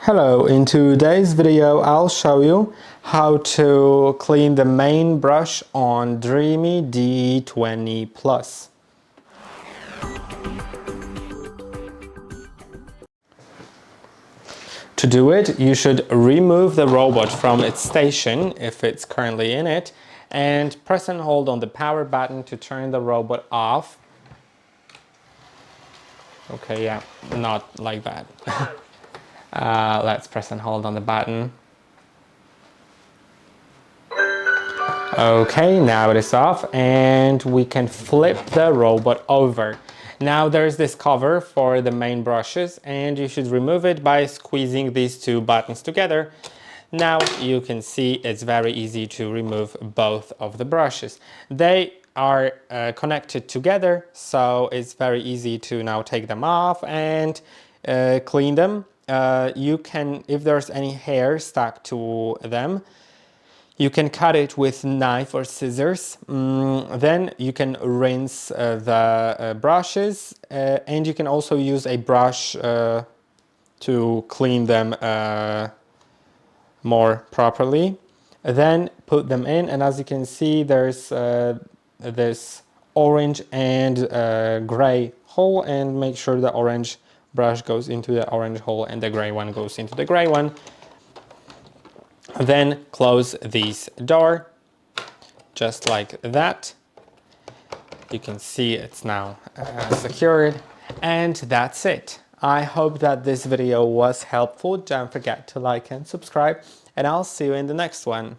Hello, in today's video I'll show you how to clean the main brush on DREAME D20 Plus. To do it, you should remove the robot from its station if it's currently in it and press and hold on the power button to turn the robot off. Okay, yeah, not like that. Let's press and hold on the button. Okay, now it is off and we can flip the robot over. Now there's this cover for the main brushes and you should remove it by squeezing these two buttons together. Now you can see it's very easy to remove both of the brushes. They are connected together, so it's very easy to now take them off and clean them. You can, if there's any hair stuck to them, you can cut it with knife or scissors. Then you can rinse the brushes and you can also use a brush to clean them more properly. Then put them in, and as you can see there's this orange and gray hole, and make sure the orange brush goes into the orange hole and the gray one goes into the gray one. Then close this door just like that. You can see it's now secured, and that's it. I hope that this video was helpful. Don't forget to like and subscribe, and I'll see you in the next one.